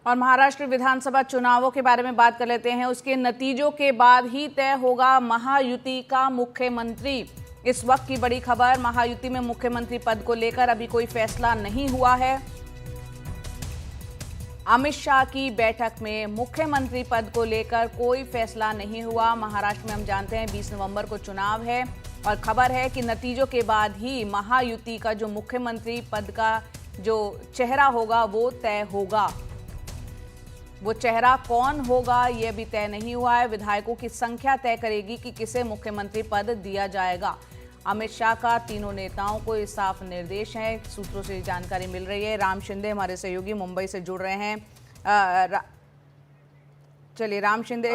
और महाराष्ट्र विधानसभा चुनावों के बारे में बात कर लेते हैं। उसके नतीजों के बाद ही तय होगा महायुति का मुख्यमंत्री। इस वक्त की बड़ी खबर, महायुति में मुख्यमंत्री पद को लेकर अभी कोई फैसला नहीं हुआ है। अमित शाह की बैठक में मुख्यमंत्री पद को लेकर कोई फैसला नहीं हुआ। महाराष्ट्र में हम जानते हैं 20 नवंबर को चुनाव है और खबर है कि नतीजों के बाद ही महायुति का जो मुख्यमंत्री पद का जो चेहरा होगा वो तय होगा। वो चेहरा कौन होगा ये अभी तय नहीं हुआ है। विधायकों की संख्या तय करेगी कि किसे मुख्यमंत्री पद दिया जाएगा। अमित शाह का तीनों नेताओं को इस साफ निर्देश है, सूत्रों से जानकारी मिल रही है। राम शिंदे हमारे सहयोगी मुंबई से जुड़ रहे हैं। चलिए, राम शिंदे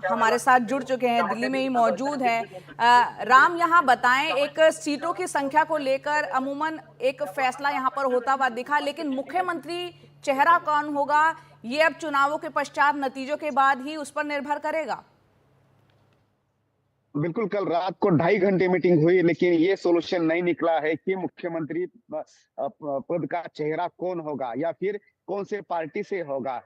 हमारे साथ जुड़ चुके हैं, दिल्ली में ही मौजूद हैं। राम, यहाँ बताएं, एक सीटों की संख्या को लेकर अमूमन एक फैसला यहाँ पर होता हुआ दिखा, लेकिन मुख्यमंत्री चेहरा कौन होगा ये अब चुनावों के पश्चात नतीजों के बाद ही उस पर निर्भर करेगा। बिल्कुल, कल रात को 2.5 घंटे मीटिंग हुई, लेकिन ये सोल्यूशन नहीं निकला है कि मुख्यमंत्री पद का चेहरा कौन होगा या फिर कौन से पार्टी से होगा।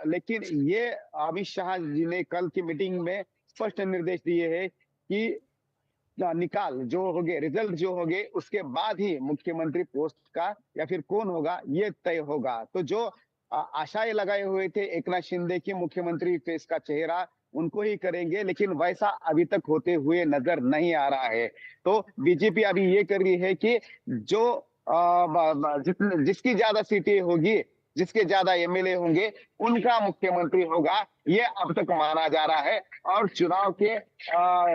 लेकिन ये अमित शाह जी ने कल की मीटिंग में स्पष्ट निर्देश दिए हैं कि निकाल जो होगे, रिजल्ट जो होगे, उसके बाद ही मुख्यमंत्री पोस्ट का या फिर कौन होगा ये तय होगा। तो जो आशाएं लगाए हुए थे एकनाथ शिंदे की मुख्यमंत्री फेस का चेहरा उनको ही करेंगे, लेकिन वैसा अभी तक होते हुए नजर नहीं आ रहा है। तो बीजेपी अभी ये कर रही है कि जो जिसकी ज्यादा सीटें होगी, जिसके ज्यादा एमएलए होंगे, उनका मुख्यमंत्री होगा, ये अब तक माना जा रहा है। और चुनाव के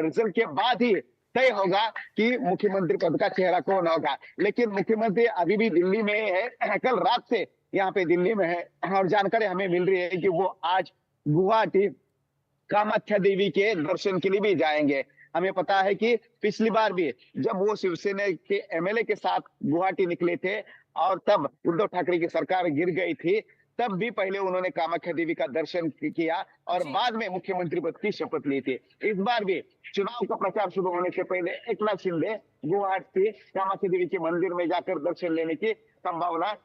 रिजल्ट के बाद ही तय होगा कि मुख्यमंत्री पद का चेहरा कौन होगा। लेकिन मुख्यमंत्री अभी भी दिल्ली में है, कल रात से यहाँ पे दिल्ली में है और जानकारी हमें मिल रही है कि वो आज गुवाहाटी कामाख्या देवी के दर्शन के लिए भी जाएंगे। हमें पता है कि पिछली बार भी जब वो शिवसेना के एमएलए के साथ गुवाहाटी निकले थे और तब उद्धव ठाकरे की सरकार गिर गई थी, तब भी पहले उन्होंने कामाख्या देवी का दर्शन किया और बाद में मुख्यमंत्री पद की शपथ ली थी। इस बार भी चुनाव का प्रचार शुरू होने से पहले एकनाथ शिंदे गुवाहाटी कामाख्या देवी के मंदिर में जाकर दर्शन लेने की संभावना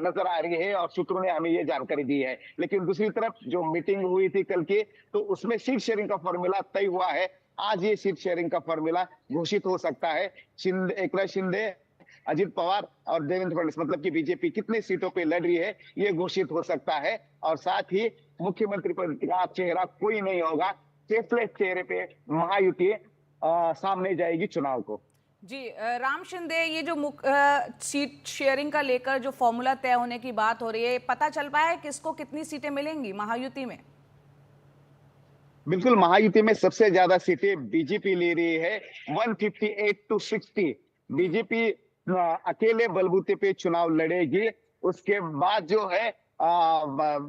नजर आ रही है और सूत्रों ने हमें ये जानकारी दी है। लेकिन दूसरी तरफ जो मीटिंग हुई थी कल की, तो उसमें सीट शेयरिंग का फॉर्मूला तय हुआ है। आज ये सीट शेयरिंग का फॉर्मूला घोषित हो सकता है। एकनाथ शिंदे, अजित पवार और देवेंद्र फडणवीस, मतलब कि बीजेपी कितने सीटों पे लड़ रही है ये घोषित हो सकता है। और साथ ही मुख्यमंत्री पद का चेहरा कोई नहीं होगा, फेसलेस चेहरे पे महायुति सामने जाएगी चुनाव को। जी, राम शिंदे, ये जो सीट शेयरिंग का लेकर जो फॉर्मूला तय होने की बात हो रही है, पता चल पाया है किसको कितनी सीटें मिलेंगी महायुति में? बिल्कुल, महायुति में सबसे ज्यादा सीटें बीजेपी ले रही है, 158 to 60। बीजेपी अकेले बलबूते पे चुनाव लड़ेगी। उसके बाद जो है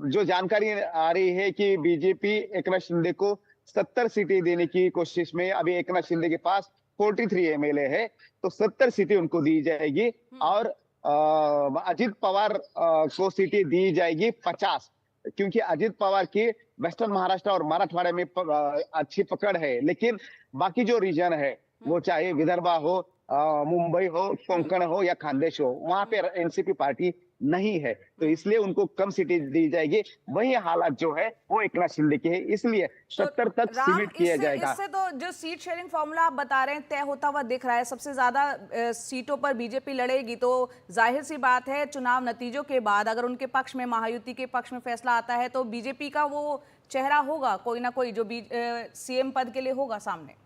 जो जानकारी आ रही है कि बीजेपी एकनाथ शिंदे को 70 सीटें देने की कोशिश में, अभी एकनाथ शिंदे के पास 43 एमएलए है, तो 70 सीटें उनको दी जाएगी और अजित पवार को सीटें दी जाएगी 50, क्योंकि अजित पवार की वेस्टर्न महाराष्ट्र और मराठवाड़ा में अच्छी पकड़ है। लेकिन बाकी जो रीजन है, वो चाहे विदर्भा हो, मुंबई हो, कोंकण हो या खानदेश हो, वहां पे एनसीपी पार्टी नहीं है, तो इसलिए उनको कम सीटें दी जाएगी। वही हालात जो है वो एकनाथ शिंदे के है, इसलिए 70 तक सीमित किया जाएगा। इससे तो जो सीट शेयरिंग फॉर्मूला आप बता रहे हैं तय होता हुआ दिख रहा है। सबसे ज्यादा सीटों पर बीजेपी लड़ेगी, तो जाहिर सी बात है चुनाव नतीजों के बाद अगर उनके पक्ष में, महायुति के पक्ष में फैसला आता है तो बीजेपी का वो चेहरा होगा, कोई ना कोई, जो सीएम पद के लिए होगा सामने।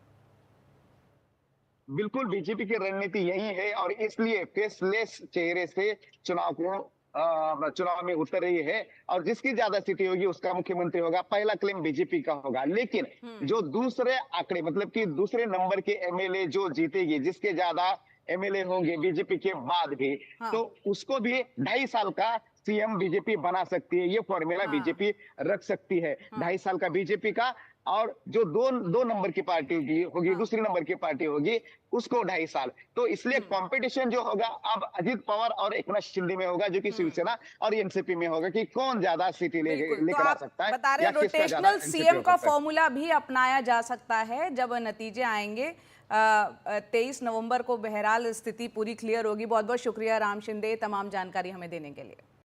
बिल्कुल, बीजेपी की रणनीति यही है और इसलिए फेसलेस चेहरे से चुनाव में उतर रही है और जिसकी ज्यादा सीटें होगी उसका मुख्यमंत्री होगा। पहला क्लेम बीजेपी का होगा, लेकिन जो दूसरे आंकड़े, मतलब कि दूसरे नंबर के एमएलए जो जीतेगी, जिसके ज्यादा एमएलए होंगे बीजेपी के बाद भी, तो उसको भी 2.5 साल का सीएम बीजेपी बना सकती है। ये फॉर्मूला बीजेपी रख सकती है, 2.5 साल का बीजेपी का, और जो दो नंबर की पार्टी होगी, दूसरी नंबर की पार्टी होगी, उसको 2.5 साल। तो इसलिए कंपटीशन जो होगा अब अजित पवार और एकनाथ शिंदे में होगा, जो कि शिवसेना और एनसीपी में होगा कि कौन ज्यादा सीटें लेकर आ सकता है। बता रहे रोटेशनल सीएम का फॉर्मूला भी अपनाया जा सकता है जब नतीजे आएंगे 23 नवंबर को। बहरहाल स्थिति पूरी क्लियर होगी। बहुत बहुत शुक्रिया राम शिंदे तमाम जानकारी हमें देने के लिए।